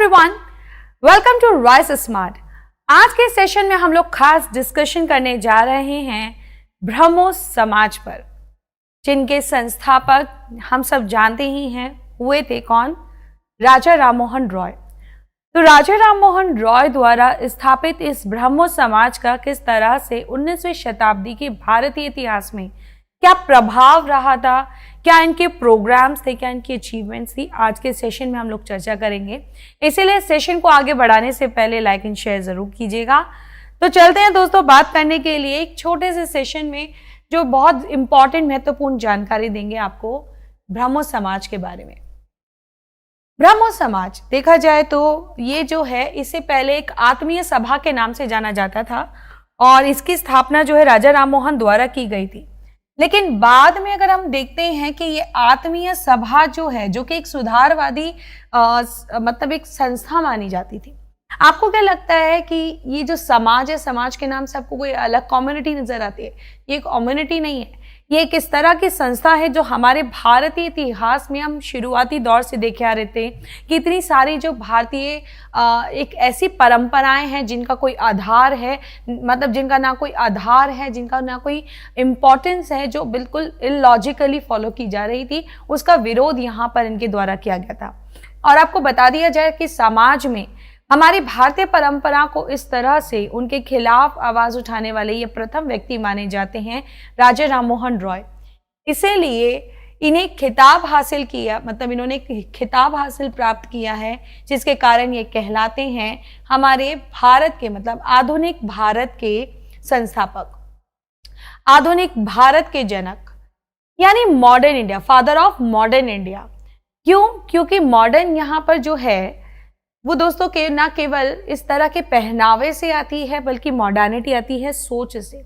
Everyone, welcome to rice smart. आज के session में हम लोग खास डिस्कशन करने जा रहे हैं ब्रह्मो समाज पर, जिनके संस्थापक हम सब जानते ही हैं हुए थे कौन? राजा राममोहन रॉय। तो राजा राममोहन रॉय द्वारा स्थापित इस ब्रह्मो समाज का किस तरह से 19वीं शताब्दी के भारतीय इतिहास में क्या प्रभाव रहा था, क्या इनके प्रोग्राम्स थे, क्या इनकी अचीवमेंट्स थी, आज के सेशन में हम लोग चर्चा करेंगे। इसीलिए सेशन को आगे बढ़ाने से पहले लाइक एंड शेयर जरूर कीजिएगा। तो चलते हैं दोस्तों बात करने के लिए एक छोटे से सेशन में जो बहुत इंपॉर्टेंट महत्वपूर्ण जानकारी देंगे आपको ब्रह्मो समाज के बारे में। ब्रह्मो समाज देखा जाए तो ये जो है, इससे पहले एक आत्मीय सभा के नाम से जाना जाता था और इसकी स्थापना जो है राजा राममोहन द्वारा की गई थी। लेकिन बाद में अगर हम देखते हैं कि ये आत्मीय सभा जो है, जो कि एक सुधारवादी मतलब एक संस्था मानी जाती थी। आपको क्या लगता है कि ये जो समाज है, समाज के नाम से आपको कोई अलग कम्युनिटी नजर आती है? ये एक कम्युनिटी नहीं है, ये एक इस तरह की संस्था है जो हमारे भारतीय इतिहास में हम शुरुआती दौर से देखे आ रहे थे कि इतनी सारी जो भारतीय एक ऐसी परंपराएं हैं जिनका कोई आधार है, मतलब जिनका ना कोई आधार है, जिनका ना कोई इम्पोर्टेंस है, जो बिल्कुल इलॉजिकली फॉलो की जा रही थी, उसका विरोध यहाँ पर इनके द्वारा किया गया था। और आपको बता दिया जाए कि समाज में हमारी भारतीय परंपरा को इस तरह से उनके खिलाफ आवाज उठाने वाले ये प्रथम व्यक्ति माने जाते हैं राजा राममोहन रॉय। इसीलिए इन्हें खिताब हासिल किया, मतलब इन्होंने खिताब हासिल प्राप्त किया है, जिसके कारण ये कहलाते हैं हमारे भारत के, मतलब आधुनिक भारत के संस्थापक, आधुनिक भारत के जनक, यानी modern India, father of modern India. क्यों? क्योंकि मॉडर्न यहाँ पर जो है वो दोस्तों के ना केवल इस तरह के पहनावे से आती है, बल्कि मॉडर्निटी आती है सोच से।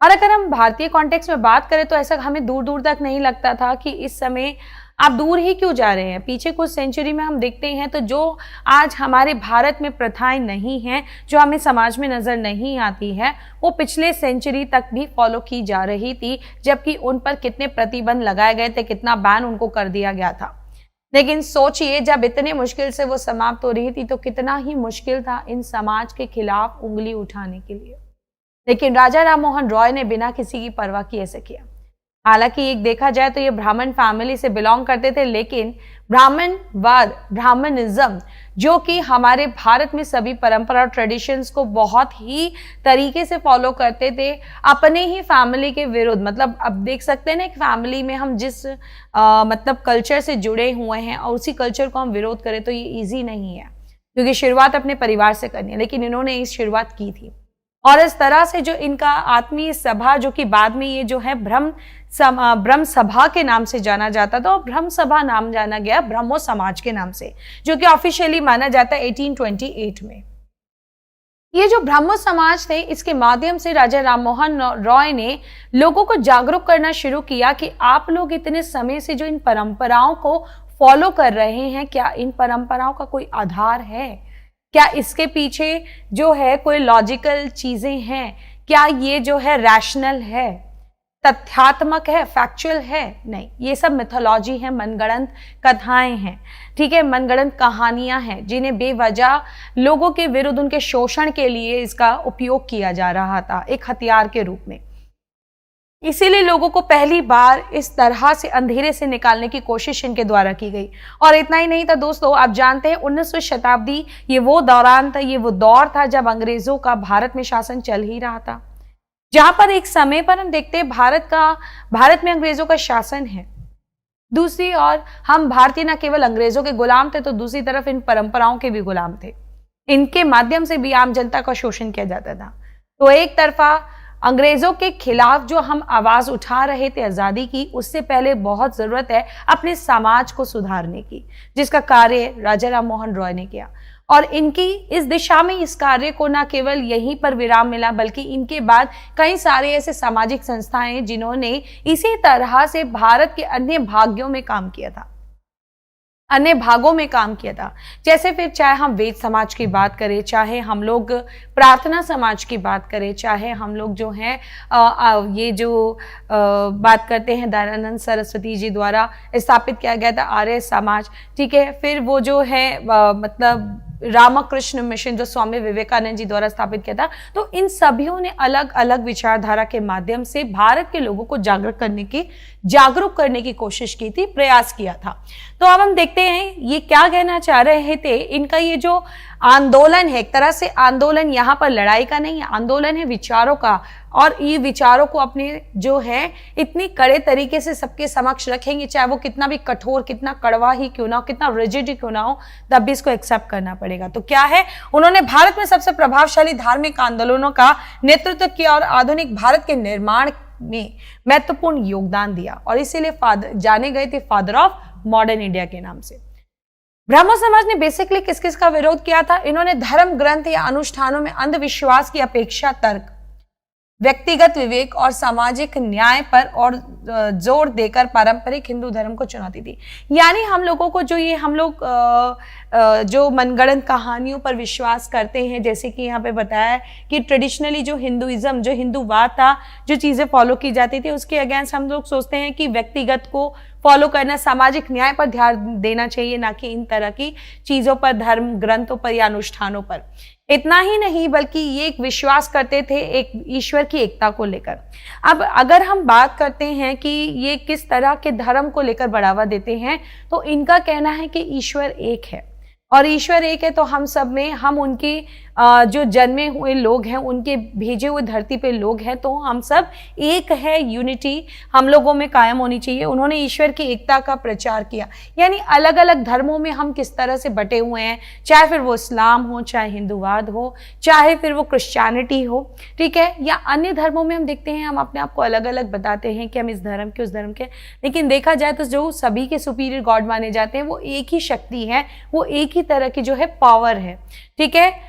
और अगर हम भारतीय कॉन्टेक्स्ट में बात करें तो ऐसा हमें दूर दूर तक नहीं लगता था कि इस समय आप दूर ही क्यों जा रहे हैं। पीछे कुछ सेंचुरी में हम देखते हैं तो जो आज हमारे भारत में प्रथाएं नहीं हैं, जो हमें समाज में नजर नहीं आती है, वो पिछले सेंचुरी तक भी फॉलो की जा रही थी, जबकि उन पर कितने प्रतिबंध लगाए गए थे, कितना बैन उनको कर दिया गया था। लेकिन सोचिए, जब इतने मुश्किल से वो समाप्त हो रही थी तो कितना ही मुश्किल था इन समाज के खिलाफ उंगली उठाने के लिए। लेकिन राजा राममोहन रॉय ने बिना किसी की परवाह किए ऐसे किया। हालांकि एक देखा जाए तो ये ब्राह्मण फैमिली से बिलोंग करते थे, लेकिन ब्राह्मणवाद, ब्राह्मणिज्म, जो कि हमारे भारत में सभी परंपरा और ट्रेडिशंस को बहुत ही तरीके से फॉलो करते थे, अपने ही फैमिली के विरुद्ध। मतलब अब देख सकते हैं ना, एक फैमिली में हम जिस मतलब कल्चर से जुड़े हुए हैं और उसी कल्चर को हम विरोध करें तो ये ईजी नहीं है, क्योंकि शुरुआत अपने परिवार से करनी है। लेकिन इन्होंने इस शुरुआत की थी और इस तरह से जो इनका आत्मीय सभा, जो कि बाद में ये जो है ब्रह्म सभा के नाम से जाना जाता था, और ब्रह्म सभा नाम जाना गया ब्रह्मो समाज के नाम से, जो कि ऑफिशियली माना जाता है 1828 में। ये जो ब्रह्मो समाज थे, इसके माध्यम से राजा राममोहन रॉय ने लोगों को जागरूक करना शुरू किया कि आप लोग इतने समय से जो इन परंपराओं को फॉलो कर रहे हैं, क्या इन परंपराओं का कोई आधार है? क्या इसके पीछे जो है कोई लॉजिकल चीजें हैं? क्या ये जो है रैशनल है, तथ्यात्मक है, फैक्चुअल है? नहीं, ये सब मिथोलॉजी है, मनगढ़ंत कथाएं हैं, ठीक है, मनगढ़ंत कहानियां हैं, जिन्हें बेवजह लोगों के विरुद्ध उनके शोषण के लिए इसका उपयोग किया जा रहा था एक हथियार के रूप में। इसीलिए लोगों को पहली बार इस तरह से अंधेरे से निकालने की कोशिश इनके द्वारा की गई। और इतना ही नहीं था दोस्तों, आप जानते हैं 19वीं शताब्दी ये वो दौरान था, ये वो दौर था जब अंग्रेजों का भारत में शासन चल ही रहा था, जहां पर एक समय पर हम देखते हैं भारत में अंग्रेजों का शासन है। दूसरी ओर हम भारतीय न केवल अंग्रेजों के गुलाम थे, तो दूसरी तरफ इन परंपराओं के भी गुलाम थे। इनके माध्यम से भी आम जनता का शोषण किया जाता था। तो एक तरफा अंग्रेजों के खिलाफ जो हम आवाज उठा रहे थे आजादी की, उससे पहले बहुत जरूरत है अपने समाज को सुधारने की, जिसका कार्य राजा राममोहन रॉय ने किया। और इनकी इस दिशा में इस कार्य को न केवल यहीं पर विराम मिला, बल्कि इनके बाद कई सारे ऐसे सामाजिक संस्थाएं जिन्होंने इसी तरह से भारत के अन्य भागों में काम किया था, अन्य भागों में काम किया था। जैसे फिर चाहे हम वेद समाज की बात करें, चाहे हम लोग प्रार्थना समाज की बात करें, चाहे हम लोग जो हैं ये जो बात करते हैं दयानंद सरस्वती जी द्वारा स्थापित किया गया था आर्य समाज, ठीक है। फिर वो जो है मतलब रामकृष्ण मिशन जो स्वामी विवेकानंद जी द्वारा स्थापित किया था। तो इन सभियों ने अलग अलग विचारधारा के माध्यम से भारत के लोगों को जागरूक करने की कोशिश की थी, प्रयास किया था। तो अब हम देखते हैं ये क्या कहना चाह रहे थे। इनका ये जो आंदोलन है, एक तरह से आंदोलन, यहाँ पर लड़ाई का नहीं है, आंदोलन है विचारों का, और ये विचारों को अपने जो है इतनी कड़े तरीके से सबके समक्ष रखेंगे, चाहे वो कितना भी कठोर, कितना कड़वा ही क्यों ना हो, कितना रिजिड ही क्यों ना हो, तब भी इसको एक्सेप्ट करना पड़ेगा। तो क्या है, उन्होंने भारत में सबसे प्रभावशाली धार्मिक आंदोलनों का नेतृत्व किया और आधुनिक भारत के निर्माण में महत्वपूर्ण योगदान दिया, और इसीलिए जाने गए थे फादर ऑफ मॉडर्न इंडिया के नाम से। ब्रह्मो समाज ने बेसिकली किस किस का विरोध किया था? इन्होंने धर्म ग्रंथ या अनुष्ठानों में अंधविश्वास की अपेक्षा तर्क, व्यक्तिगत विवेक और सामाजिक न्याय पर और जोर देकर पारंपरिक हिंदू धर्म को चुनौती दी। यानी हम लोगों को जो ये हम लोग जो मनगढ़ंत कहानियों पर विश्वास करते हैं, जैसे कि यहाँ पे बताया है कि ट्रेडिशनली जो हिंदुइज्म, जो हिंदूवाद था, जो चीज़ें फॉलो की जाती थी, उसके अगेंस्ट हम लोग सोचते हैं कि व्यक्तिगत को फॉलो करना, सामाजिक न्याय पर ध्यान देना चाहिए, ना कि इन तरह की चीज़ों पर, धर्म ग्रंथों पर या अनुष्ठानों पर। इतना ही नहीं, बल्कि ये एक विश्वास करते थे एक ईश्वर की एकता को लेकर। अब अगर हम बात करते हैं कि ये किस तरह के धर्म को लेकर बढ़ावा देते हैं, तो इनका कहना है कि ईश्वर एक है, और ईश्वर एक है तो हम सब में, हम उनके जो जन्मे हुए लोग हैं, उनके भेजे हुए धरती पे लोग हैं, तो हम सब एक है, यूनिटी हम लोगों में कायम होनी चाहिए। उन्होंने ईश्वर की एकता का प्रचार किया, यानी अलग अलग धर्मों में हम किस तरह से बटे हुए हैं, चाहे फिर वो इस्लाम हो, चाहे हिंदूवाद हो, चाहे फिर वो क्रिश्चियनिटी हो, ठीक है, या अन्य धर्मों में हम देखते हैं, हम अपने आप को अलग अलग बताते हैं कि हम इस धर्म के, उस धर्म के, लेकिन देखा जाए तो जो सभी के सुपीरियर गॉड माने जाते हैं, वो एक ही शक्ति है, वो एक ही तरह की जो है पावर है, ठीक है।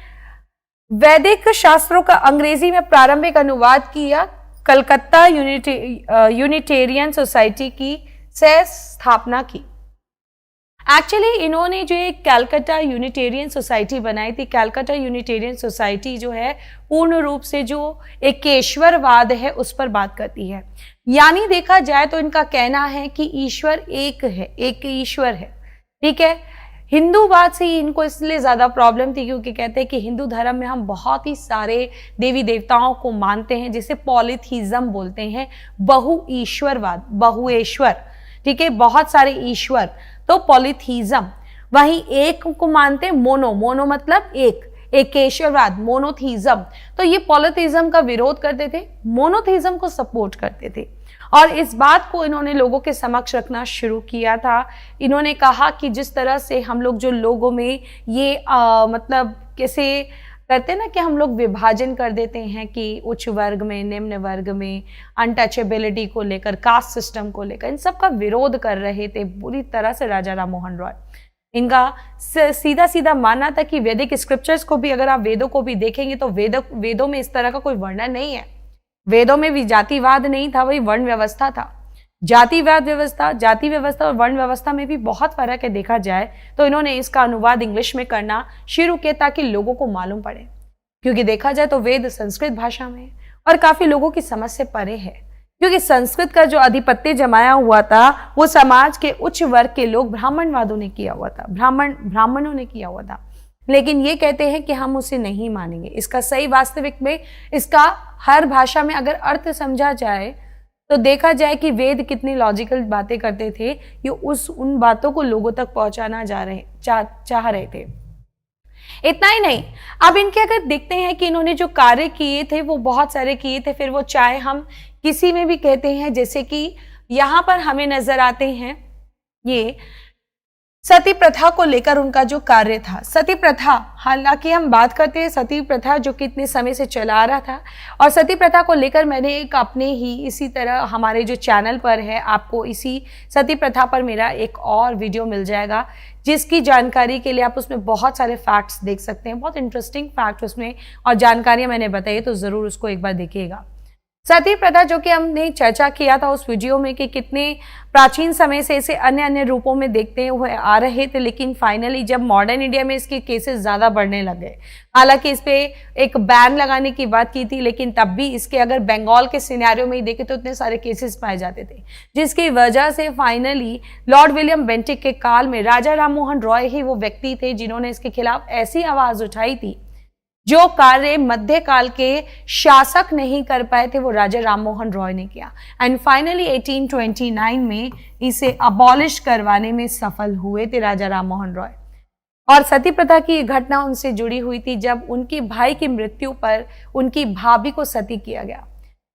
वैदिक शास्त्रों का अंग्रेजी में प्रारंभिक अनुवाद किया, कलकत्ता यूनिटेरियन सोसाइटी की से स्थापना की। एक्चुअली इन्होंने जो एक कैलकाटा यूनिटेरियन सोसाइटी बनाई थी, कैलकाटा यूनिटेरियन सोसाइटी जो है पूर्ण रूप से जो एकेश्वरवाद है उस पर बात करती है। यानी देखा जाए तो इनका कहना है कि ईश्वर एक है, एक ईश्वर है, ठीक है। हिंदूवाद से इनको इसलिए ज़्यादा प्रॉब्लम थी क्योंकि कहते हैं कि हिंदू धर्म में हम बहुत ही सारे देवी देवताओं को मानते हैं, जिसे पॉलीथीज्म बोलते हैं, बहु ईश्वरवाद, बहुएश्वर, ठीक है, बहुत सारे ईश्वर, तो पॉलीथीज्म। वहीं एक को मानते हैं मोनो मतलब एकेश्वरवाद, मोनोथीज्म। तो ये पॉलीथीज्म का विरोध करते थे, मोनोथीज्म को सपोर्ट करते थे, और इस बात को इन्होंने लोगों के समक्ष रखना शुरू किया था। इन्होंने कहा कि जिस तरह से हम लोग जो लोगों में ये मतलब कैसे करते हैं ना कि हम लोग विभाजन कर देते हैं कि उच्च वर्ग में, निम्न वर्ग में, अनटचेबिलिटी को लेकर, कास्ट सिस्टम को लेकर, इन सब का विरोध कर रहे थे बुरी तरह से राजा राम मोहन रॉय। इनका सीधा सीधा मानना था कि वैदिक स्क्रिप्चर्स को भी, अगर आप वेदों को भी देखेंगे तो वेदों में इस तरह का कोई वर्णन नहीं है। वेदों में भी जातिवाद नहीं था, वही वर्ण व्यवस्था था। जाति व्यवस्था और वर्ण व्यवस्था में भी बहुत फर्क है देखा जाए तो। इन्होंने इसका अनुवाद इंग्लिश में करना शुरू किया ताकि लोगों को मालूम पड़े, क्योंकि देखा जाए तो वेद संस्कृत भाषा में है और काफी लोगों की समझ से परे है, क्योंकि संस्कृत का जो आधिपत्य जमाया हुआ था वो समाज के उच्च वर्ग के लोग ब्राह्मणों ने किया हुआ था। लेकिन ये कहते हैं कि हम उसे नहीं मानेंगे। इसका सही वास्तविक में इसका हर भाषा में अगर अर्थ समझा जाए तो देखा जाए कि वेद कितनी लॉजिकल बातें करते थे, ये उन बातों को लोगों तक पहुंचाना चाह रहे थे। इतना ही नहीं, अब इनके अगर देखते हैं कि इन्होंने जो कार्य किए थे वो बहुत सारे किए थे, फिर वो चाहे हम किसी में भी कहते हैं, जैसे कि यहाँ पर हमें नजर आते हैं ये सती प्रथा को लेकर उनका जो कार्य था। सती प्रथा, हालांकि हम बात करते हैं सती प्रथा जो कितने समय से चला आ रहा था, और सती प्रथा को लेकर मैंने एक अपने ही इसी तरह हमारे जो चैनल पर है, आपको इसी सती प्रथा पर मेरा एक और वीडियो मिल जाएगा, जिसकी जानकारी के लिए आप उसमें बहुत सारे फैक्ट्स देख सकते हैं, बहुत इंटरेस्टिंग फैक्ट उसमें और जानकारियां मैंने बताई, तो ज़रूर उसको एक बार देखिएगा। सती प्रथा जो कि हमने चर्चा किया था उस वीडियो में कि कितने प्राचीन समय से इसे अन्य अन्य रूपों में देखते हुए आ रहे थे, लेकिन फाइनली जब मॉडर्न इंडिया में इसके केसेस ज़्यादा बढ़ने लगे, हालांकि इस पे एक बैन लगाने की बात की थी, लेकिन तब भी इसके अगर बंगाल के सिनेरियो में ही देखें तो इतने सारे केसेस पाए जाते थे, जिसकी वजह से फाइनली लॉर्ड विलियम बेंटिक के काल में राजा राम मोहन रॉय ही वो व्यक्ति थे जिन्होंने इसके खिलाफ ऐसी आवाज़ उठाई थी जो कार्य मध्यकाल के शासक नहीं कर पाए थे, वो राजा राममोहन रॉय ने किया। एंड फाइनली 1829 में इसे अबॉलिश करवाने में सफल हुए थे राजा राममोहन रॉय। और सती प्रथा की घटना उनसे जुड़ी हुई थी जब उनके भाई की मृत्यु पर उनकी भाभी को सती किया गया।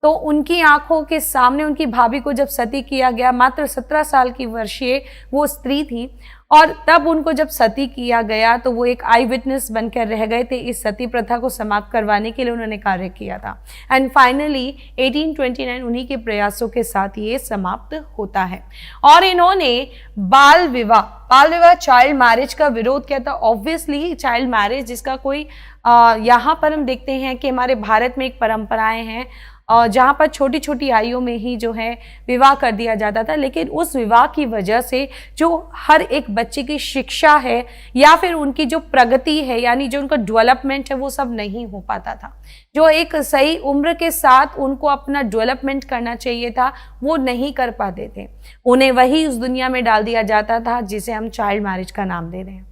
तो उनकी आंखों के सामने उनकी भाभी को जब सती किया गया, मात्र 17 साल की वर्षीय वो स्त्री थी, और तब उनको जब सती किया गया तो वो एक आई विटनेस बनकर रह गए थे। इस सती प्रथा को समाप्त करवाने के लिए उन्होंने कार्य किया था। एंड फाइनली 1829 उन्हीं के प्रयासों के साथ ये समाप्त होता है। और इन्होंने बाल विवाह चाइल्ड मैरिज का विरोध किया था। ऑब्वियसली चाइल्ड मैरिज जिसका कोई यहाँ पर हम देखते हैं कि हमारे भारत में एक परंपराएं हैं जहाँ पर छोटी छोटी आयु में ही जो है विवाह कर दिया जाता था, लेकिन उस विवाह की वजह से जो हर एक बच्चे की शिक्षा है या फिर उनकी जो प्रगति है, यानी जो उनका डेवलपमेंट है, वो सब नहीं हो पाता था। जो एक सही उम्र के साथ उनको अपना डेवलपमेंट करना चाहिए था, वो नहीं कर पाते थे। उन्हें वही उस दुनिया में डाल दिया जाता था जिसे हम चाइल्ड मैरिज का नाम दे रहे हैं।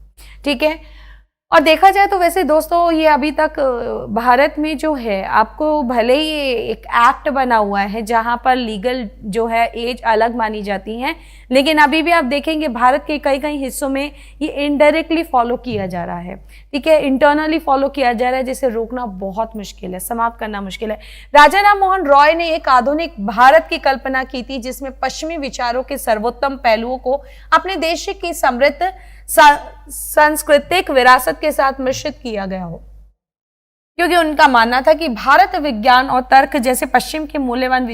ठीक है। और देखा जाए तो वैसे दोस्तों ये अभी तक भारत में जो है, आपको भले ही एक एक्ट बना हुआ है जहां पर लीगल जो है एज अलग मानी जाती है, लेकिन अभी भी आप देखेंगे भारत के कई कई हिस्सों में ये इनडायरेक्टली फॉलो किया जा रहा है। ठीक है, इंटरनली फॉलो किया जा रहा है, जिसे रोकना बहुत मुश्किल है, समाप्त करना मुश्किल है। राजा राम मोहन रॉय ने एक आधुनिक भारत की कल्पना की थी जिसमें पश्चिमी विचारों के सर्वोत्तम पहलुओं को अपने देश की समृद्ध सांस्कृतिक विरासत के साथ मिश्रित किया गया हो, क्योंकि उनका मानना था कि भारत विज्ञान और तर्क जैसे पश्चिम के मूल्यवान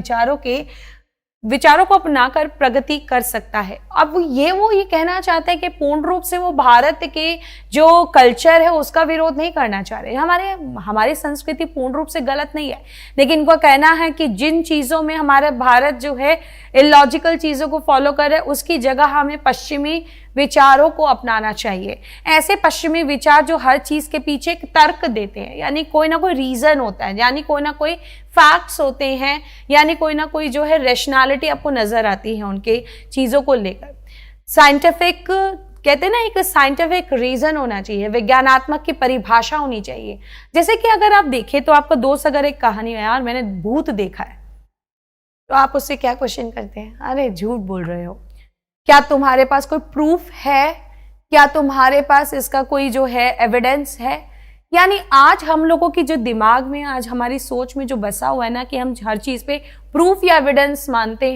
विचारों को अपनाकर प्रगति कर सकता है। अब ये कहना चाहते हैं कि पूर्ण रूप से वो भारत के जो कल्चर है उसका विरोध नहीं करना चाह रहे। हमारी संस्कृति पूर्ण रूप से गलत नहीं है, लेकिन इनका कहना है कि जिन चीज़ों में हमारा भारत जो है इलॉजिकल चीज़ों को फॉलो कर रहा है, उसकी जगह हमें पश्चिमी विचारों को अपनाना चाहिए। ऐसे पश्चिमी विचार जो हर चीज़ के पीछे एक तर्क देते हैं, यानी कोई ना कोई रीज़न होता है, यानी कोई ना कोई फैक्ट्स होते हैं, यानी कोई ना कोई जो है रैशनैलिटी आपको नजर आती है उनके चीज़ों को लेकर। साइंटिफिक कहते हैं ना, एक साइंटिफिक रीजन होना चाहिए, विज्ञानात्मक की परिभाषा होनी चाहिए। जैसे कि अगर आप देखें तो आपका दोस्त अगर एक कहानी है, यार मैंने भूत देखा है, तो आप उससे क्या क्वेश्चन करते हैं? अरे झूठ बोल रहे हो, क्या तुम्हारे पास कोई प्रूफ है? क्या तुम्हारे पास इसका कोई जो है एविडेंस है? यानी आज हम लोगों की जो दिमाग में, आज हमारी सोच में जो बसा हुआ है ना कि हम हर चीज पे प्रूफ या एविडेंस मांगते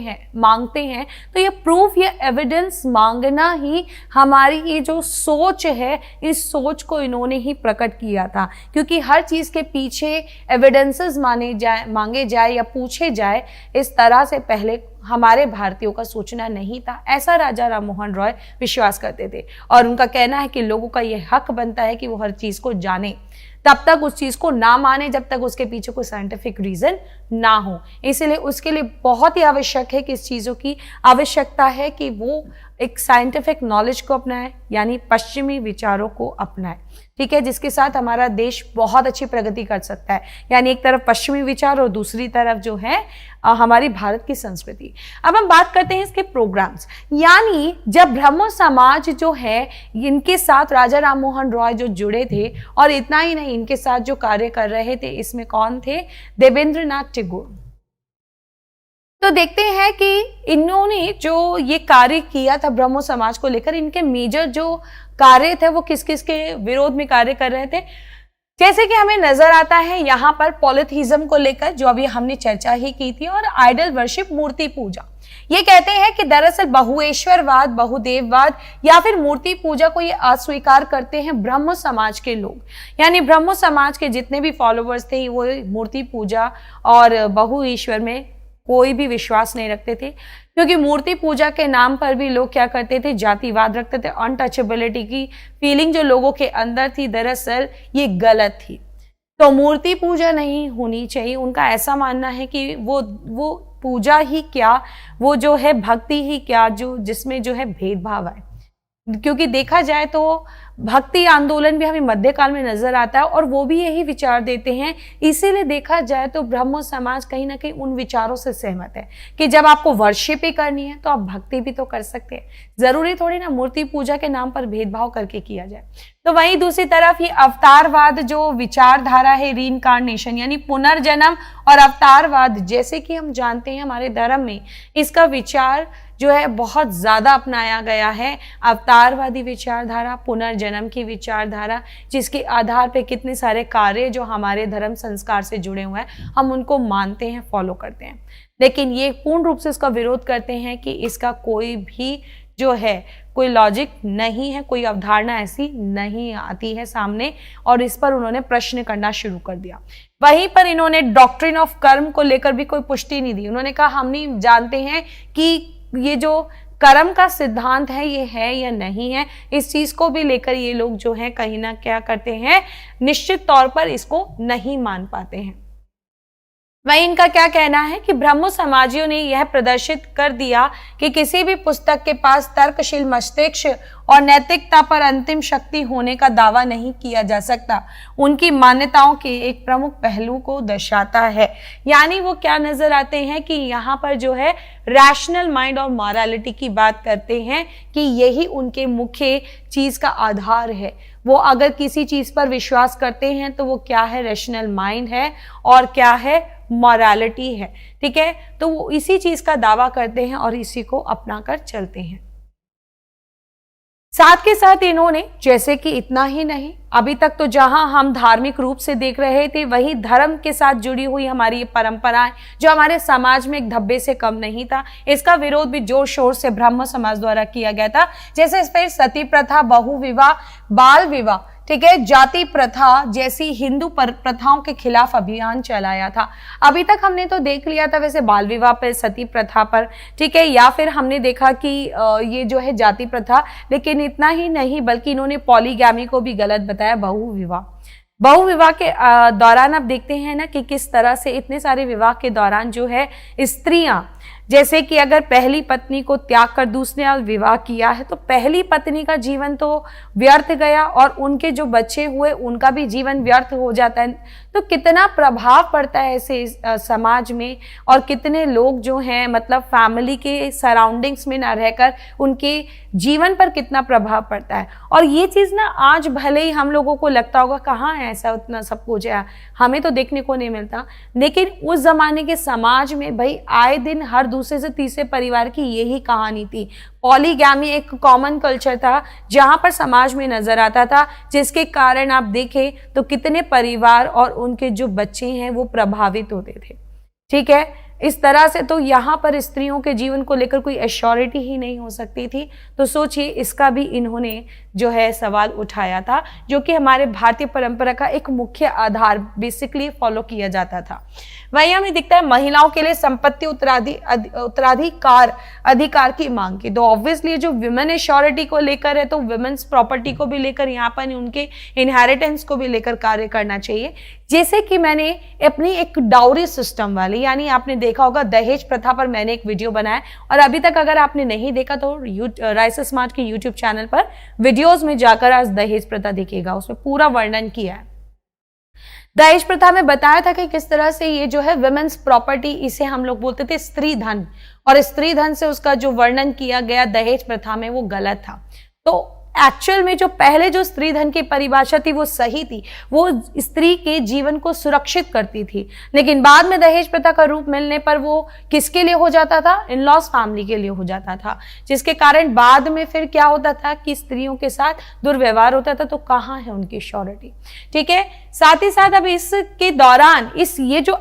हैं, तो ये प्रूफ या एविडेंस मांगना ही हमारी ये जो सोच है, इस सोच को इन्होंने ही प्रकट किया था। क्योंकि हर चीज के पीछे एविडेंसेस मांगे जाए या पूछे जाए, इस तरह से पहले हमारे भारतीयों का सोचना नहीं था। ऐसा राजा राम मोहन रॉय विश्वास करते थे, और उनका कहना है कि लोगों का यह हक बनता है कि वो हर चीज को जाने, तब तक उस चीज को ना माने जब तक उसके पीछे कोई साइंटिफिक रीजन ना हो। इसलिए उसके लिए बहुत ही आवश्यक है कि इस चीजों की आवश्यकता है कि वो एक साइंटिफिक नॉलेज को अपनाए, यानी पश्चिमी विचारों को अपनाए। ठीक है, जिसके साथ हमारा देश बहुत अच्छी प्रगति कर सकता है। यानी एक तरफ पश्चिमी विचार और दूसरी तरफ जो है हमारी भारत की संस्कृति। अब हम बात करते हैं इसके प्रोग्राम्स। यानी जब ब्रह्मो समाज जो है, इनके साथ राजा राम मोहन रॉय जो जुड़े थे, और इतना ही नहीं, इनके साथ जो कार्य कर रहे थे, इसमें कौन थे? देवेंद्रनाथ टैगोर। तो देखते हैं कि इन्होंने जो ये कार्य किया था ब्रह्मो समाज को लेकर, इनके मेजर जो कार्य थे वो किस किस के विरोध में कार्य कर रहे थे। जैसे कि हमें नजर आता है यहाँ पर पॉलिथिज्म को लेकर, जो अभी हमने चर्चा ही की थी, और आइडल वर्शिप, मूर्ति पूजा। ये कहते हैं कि दरअसल बहुएश्वरवाद, बहुदेववाद या फिर मूर्ति पूजा को ये अस्वीकार करते हैं ब्रह्मो समाज के लोग। यानी ब्रह्मो समाज के जितने भी फॉलोअर्स थे वो मूर्ति पूजा और बहुईश्वर में कोई भी विश्वास नहीं रखते थे, क्योंकि मूर्ति पूजा के नाम पर भी लोग क्या करते थे? जातिवाद रखते थे। अनटचेबिलिटी की फीलिंग जो लोगों के अंदर थी, दरअसल ये गलत थी। तो मूर्ति पूजा नहीं होनी चाहिए। उनका ऐसा मानना है कि वो पूजा ही क्या, वो जो है भक्ति ही क्या, जो जिसमें जो है भेदभाव है। क्योंकि देखा जाए तो भक्ति आंदोलन भी हमें मध्यकाल में नजर आता है और वो भी यही विचार देते हैं। इसीलिए देखा जाए तो ब्रह्मो समाज कहीं ना कहीं उन विचारों से सहमत है कि जब आपको वर्शिप ही करनी है तो आप भक्ति भी तो कर सकते हैं, जरूरी थोड़ी ना मूर्ति पूजा के नाम पर भेदभाव करके किया जाए। तो वहीं दूसरी तरफ ये अवतारवाद जो विचारधारा है, रीइंकार्नेशन यानी पुनर्जन्म और अवतारवाद, जैसे कि हम जानते हैं हमारे धर्म में इसका विचार जो है बहुत ज्यादा अपनाया गया है। अवतारवादी विचारधारा, पुनर्जन्म की विचारधारा, जिसके आधार पे कितने सारे कार्य जो हमारे धर्म संस्कार से जुड़े हुए हैं हम उनको मानते हैं, फॉलो करते हैं। लेकिन ये पूर्ण रूप से इसका विरोध करते हैं कि इसका कोई भी जो है कोई लॉजिक नहीं है, कोई अवधारणा ऐसी नहीं आती है सामने, और इस पर उन्होंने प्रश्न करना शुरू कर दिया। वहीं पर इन्होंने डॉक्ट्रिन ऑफ कर्म को लेकर भी कोई पुष्टि नहीं दी। उन्होंने कहा हम नहीं जानते हैं कि ये जो कर्म का सिद्धांत है ये है या नहीं है। इस चीज को भी लेकर ये लोग जो है कहीं ना क्या करते हैं, निश्चित तौर पर इसको नहीं मान पाते हैं। वहीं इनका क्या कहना है कि ब्रह्मो समाजियों ने यह प्रदर्शित कर दिया कि किसी भी पुस्तक के पास तर्कशील मस्तिष्क और नैतिकता पर अंतिम शक्ति होने का दावा नहीं किया जा सकता। उनकी मान्यताओं के एक प्रमुख पहलू को दर्शाता है। यानी वो क्या नजर आते हैं कि यहाँ पर जो है रैशनल माइंड और मॉरलिटी की बात करते हैं कि यही उनके मुख्य चीज का आधार है। वो अगर किसी चीज पर विश्वास करते हैं तो वो क्या है, रैशनल माइंड है और क्या है, मॉरलिटी है। ठीक है, तो वो इसी चीज का दावा करते हैं और इसी को अपना कर चलते हैं। साथ के साथ इन्होंने, जैसे कि इतना ही नहीं, अभी तक तो जहां हम धार्मिक रूप से देख रहे थे वही धर्म के साथ जुड़ी हुई हमारी ये परंपराएं जो हमारे समाज में एक धब्बे से कम नहीं था, इसका विरोध भी जोर शोर से ब्रह्म समाज द्वारा किया गया था। जैसे फिर सती प्रथा, बहु विवाह, बाल विवाह, ठीक है, जाति प्रथा जैसी हिंदू प्रथाओं के खिलाफ अभियान चलाया था। अभी तक हमने तो देख लिया था वैसे बाल विवाह पर, सती प्रथा पर, ठीक है, या फिर हमने देखा कि ये जो है जाति प्रथा। लेकिन इतना ही नहीं बल्कि इन्होंने पॉलीगैमी को भी गलत बताया, बहु विवाह के दौरान आप देखते हैं ना कि किस तरह से इतने सारे विवाह के दौरान जो है स्त्रियां, जैसे कि अगर पहली पत्नी को त्याग कर दूसरे साल विवाह किया है तो पहली पत्नी का जीवन तो व्यर्थ गया और उनके जो बच्चे हुए उनका भी जीवन व्यर्थ हो जाता है। तो कितना प्रभाव पड़ता है ऐसे समाज में, और कितने लोग जो हैं मतलब फैमिली के सराउंडिंग्स में ना रहकर उनके जीवन पर कितना प्रभाव पड़ता है। और ये चीज़ ना आज भले ही हम लोगों को लगता होगा कहाँ है ऐसा उतना सब कुछ है, हमें तो देखने को नहीं मिलता, लेकिन उस जमाने के समाज में भाई आए दिन हर दूसरे से तीसरे परिवार की यही कहानी थी। पॉलीगैमी एक कॉमन कल्चर था जहां पर समाज में नजर आता था, जिसके कारण आप देखें तो कितने परिवार और उनके जो बच्चे हैं वो प्रभावित होते थे। ठीक है, इस तरह से तो यहाँ पर स्त्रियों के जीवन को लेकर कोई एश्योरिटी ही नहीं हो सकती थी। तो सोचिए, इसका भी इन्होंने जो है सवाल उठाया था, जो कि हमारे भारतीय परंपरा का एक मुख्य आधार बेसिकली फॉलो किया जाता था। वहीं हमें दिखता है महिलाओं के लिए संपत्ति उत्तराधिकार अधिकार की मांग की। तो ऑब्वियसली जो विमेन एश्योरिटी को लेकर है तो वुमेन्स प्रॉपर्टी को भी लेकर, यहाँ पर उनके इनहेरिटेंस को भी लेकर कार्य करना चाहिए। जैसे कि मैंने अपनी एक डाउरी सिस्टम वाली, यानी आपने देखा होगा दहेज प्रथा पर मैंने एक वीडियो बनाया, और अभी तक अगर आपने नहीं देखा तो राइस स्मार्ट के यूट्यूब चैनल पर वीडियोस में जाकर आज दहेज प्रथा देखिएगा, उसमें पूरा वर्णन किया है। दहेज प्रथा में बताया था कि किस तरह से ये जो है विमेन्स प्रॉपर्टी, इसे हम लोग बोलते थे स्त्री धन, और स्त्री धन से उसका जो वर्णन किया गया दहेज प्रथा में वो गलत था। तो एक्चुअल में जो पहले जो स्त्री धन की परिभाषा थी वो सही थी, वो स्त्री के जीवन को सुरक्षित करती थी। लेकिन बाद में दहेज प्रथा का रूप मिलने पर वो किसके लिए हो जाता था, इन लॉज फैमिली के लिए हो जाता था, जिसके कारण बाद में फिर क्या होता था कि स्त्रियों के साथ दुर्व्यवहार होता था। तो कहाँ है उनकी श्योरिटी। ठीक है, साथ ही साथ अब इसके दौरान ये जो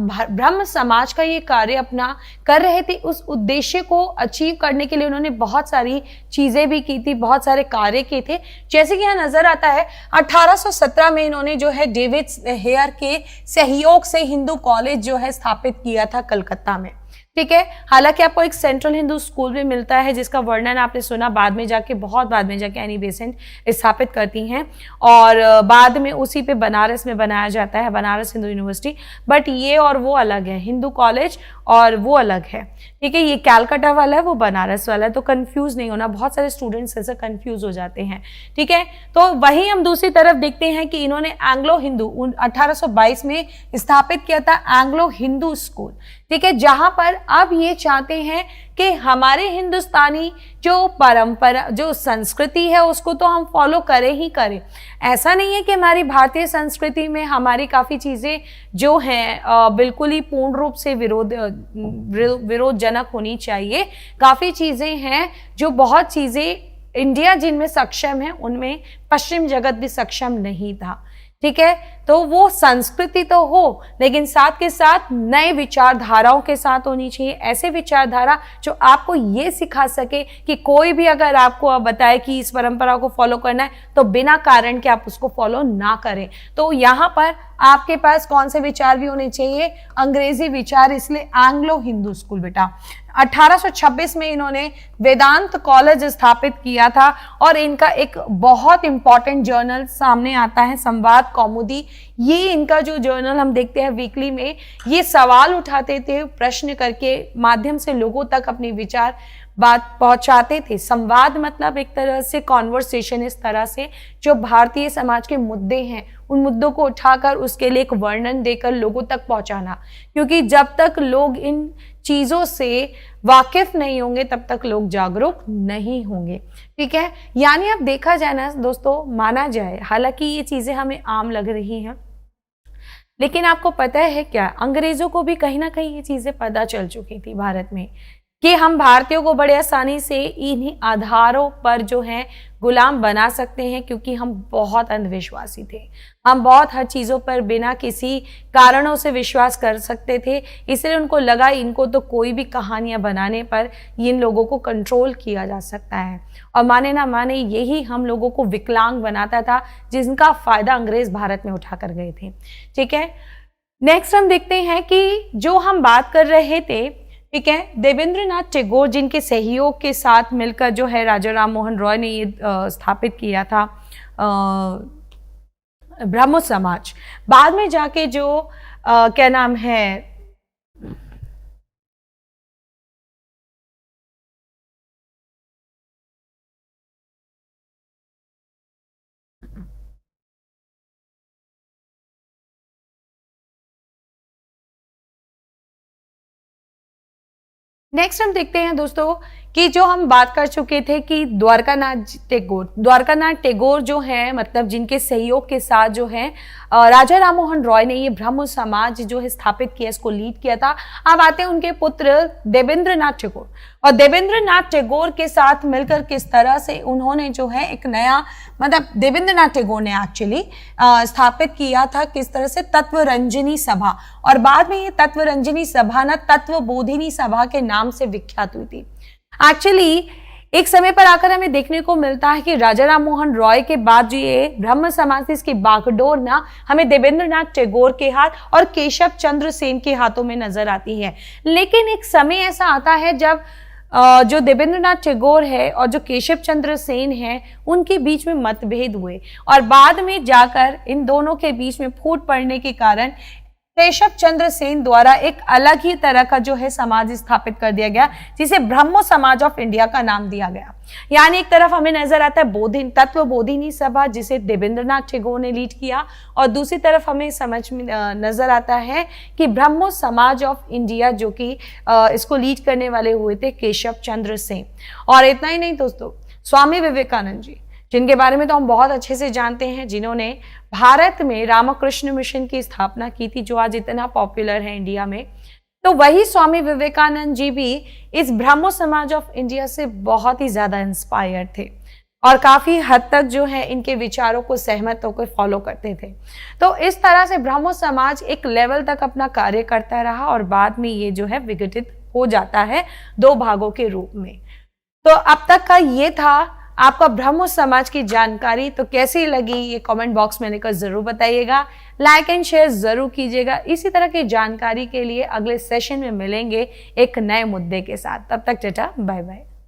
ब्रह्म समाज का ये कार्य अपना कर रहे थे, उस उद्देश्य को अचीव करने के लिए उन्होंने बहुत सारी चीजें भी की थी, बहुत सारे कार्य किए थे। जैसे कि यहाँ नजर आता है 1817 में इन्होंने जो है डेविड हेयर के सहयोग से हिंदू कॉलेज जो है स्थापित किया था कलकत्ता में। ठीक है। हालांकि आपको एक सेंट्रल हिंदू स्कूल भी मिलता है जिसका वर्णन आपने सुना, बाद में जाके, बहुत बाद में जाके एनी बेसेंट स्थापित करती हैं और बाद में उसी पे बनारस में बनाया जाता है, बनारस हिंदू यूनिवर्सिटी। बट ये और वो अलग है, हिंदू कॉलेज और वो अलग है, ठीक है। ये कैलकाटा वाला है, वो बनारस वाला है, तो कंफ्यूज नहीं होना, बहुत सारे स्टूडेंट्स ऐसे कंफ्यूज हो जाते हैं, ठीक है। तो वही हम दूसरी तरफ देखते हैं कि इन्होंने एंग्लो हिंदू 1822 में स्थापित किया था, एंग्लो हिंदू स्कूल, ठीक है, जहां पर अब ये चाहते हैं कि हमारे हिंदुस्तानी जो परंपरा, जो संस्कृति है, उसको तो हम फॉलो करें ही करें। ऐसा नहीं है कि हमारी भारतीय संस्कृति में हमारी काफ़ी चीज़ें जो हैं बिल्कुल ही पूर्ण रूप से विरोधजनक होनी चाहिए। काफ़ी चीज़ें हैं जो, बहुत चीज़ें इंडिया जिनमें सक्षम है, उनमें पश्चिम जगत भी सक्षम नहीं था, ठीक है। तो वो संस्कृति तो हो, लेकिन साथ के साथ नए विचारधाराओं के साथ होनी चाहिए। ऐसे विचारधारा जो आपको ये सिखा सके कि कोई भी अगर आपको बताए कि इस परंपरा को फॉलो करना है, तो बिना कारण के आप उसको फॉलो ना करें। तो यहाँ पर आपके पास कौन से विचार भी होने चाहिए? अंग्रेजी विचार, इसलिए एंग्लो हिंदू स्कूल बेटा। 1826 में इन्होंने वेदांत कॉलेज स्थापित किया था और इनका एक बहुत इंपॉर्टेंट जर्नल सामने आता है, संवाद कौमुदी। ये इनका जो जर्नल हम देखते हैं वीकली में, ये सवाल उठाते थे, प्रश्न करके माध्यम से लोगों तक अपनी विचार बात पहुंचाते थे। संवाद मतलब एक तरह से कॉन्वर्सेशन, इस तरह से जो भारतीय समाज के मुद्दे हैं, उन मुद्दों को उठाकर उसके लिए एक वर्णन देकर लोगों तक पहुंचाना, क्योंकि जब तक लोग इन चीज़ों से वाकिफ नहीं होंगे तब तक लोग जागरूक नहीं होंगे, ठीक है। यानी अब देखा जाए ना दोस्तों, माना जाए, हालांकि ये चीज़ें हमें आम लग रही हैं, लेकिन आपको पता है क्या, अंग्रेजों को भी कहीं ना कहीं ये चीज़ें पता चल चुकी थी भारत में कि हम भारतीयों को बड़े आसानी से इन्हीं आधारों पर जो है गुलाम बना सकते हैं, क्योंकि हम बहुत अंधविश्वासी थे। हम बहुत हर चीज़ों पर बिना किसी कारणों से विश्वास कर सकते थे, इसलिए उनको लगा इनको तो कोई भी कहानियां बनाने पर इन लोगों को कंट्रोल किया जा सकता है। और माने ना माने, यही हम लोगों को विकलांग बनाता था, जिनका फ़ायदा अंग्रेज भारत में उठा कर गए थे, ठीक है। नेक्स्ट हम देखते हैं कि जो हम बात कर रहे थे, ठीक है, देवेंद्रनाथ टैगोर, जिनके सहयोग के साथ मिलकर जो है राजा राम मोहन रॉय ने ये स्थापित किया था ब्रह्मो समाज। बाद में जाके जो क्या नाम है, नेक्स्ट हम देखते हैं दोस्तों कि जो हम बात कर चुके थे कि द्वारकानाथ टैगोर जो है, मतलब जिनके सहयोग के साथ जो है राजा राम मोहन रॉय ने ये ब्रह्मो समाज जो है स्थापित किया, इसको लीड किया था। अब आते हैं उनके पुत्र देवेंद्रनाथ टैगोर, और देवेंद्रनाथ टैगोर के साथ मिलकर किस तरह से उन्होंने जो है एक नया, मतलब देवेंद्रनाथ टैगोर ने एक्चुअली स्थापित किया था किस तरह से, तत्वरंजनी सभा। और बाद में ये तत्वरंजनी सभा ना तत्वबोधिनी सभा के नाम से विख्यात हुई थी। एक्चुअली एक समय पर आकर हमें देखने को मिलता है कि राजा राम मोहन रॉय के बाद जो ये ब्रह्म समाज थी, इसकी बागडोर ना हमें देवेंद्रनाथ टैगोर के हाथ और केशव चंद्र सेन के हाथों में नजर आती है। लेकिन एक समय ऐसा आता है जब जो देवेंद्रनाथ टैगोर है और जो केशव चंद्र सेन है, उनके बीच में मतभेद हुए और बाद में जाकर इन दोनों के बीच में फूट पड़ने के कारण केशव चंद्र सेन द्वारा एक अलग ही तरह का जो है समाज स्थापित कर दिया गया, जिसे ब्रह्मो समाज ऑफ इंडिया का नाम दिया गया। यानी एक तरफ हमें नजर आता है तत्वबोधिनी सभा, जिसे देवेंद्रनाथ टैगोर ने लीड किया, और दूसरी तरफ हमें समझ में नजर आता है कि ब्रह्मो समाज ऑफ इंडिया, जो कि इसको लीड करने वाले हुए थे केशव चंद्र सेन। और इतना ही नहीं दोस्तों, स्वामी विवेकानंद जी, जिनके बारे में तो हम बहुत अच्छे से जानते हैं, जिन्होंने भारत में रामकृष्ण मिशन की स्थापना की थी, जो आज इतना पॉपुलर है इंडिया में। तो वही स्वामी विवेकानंद जी भी इस ब्रह्मो समाज ऑफ इंडिया से बहुत ही ज्यादा इंस्पायर्ड थे और काफी हद तक जो है इनके विचारों को सहमत होकर फॉलो करते थे। तो इस तरह से ब्रह्मो समाज एक लेवल तक अपना कार्य करता रहा और बाद में ये जो है विघटित हो जाता है दो भागों के रूप में। तो अब तक का ये था आपका ब्रह्मो समाज की जानकारी तो कैसी लगी ये कमेंट बॉक्स में लिखकर जरूर बताइएगा। लाइक एंड शेयर जरूर कीजिएगा। इसी तरह की जानकारी के लिए अगले सेशन में मिलेंगे एक नए मुद्दे के साथ। तब तक टाटा बाय बाय।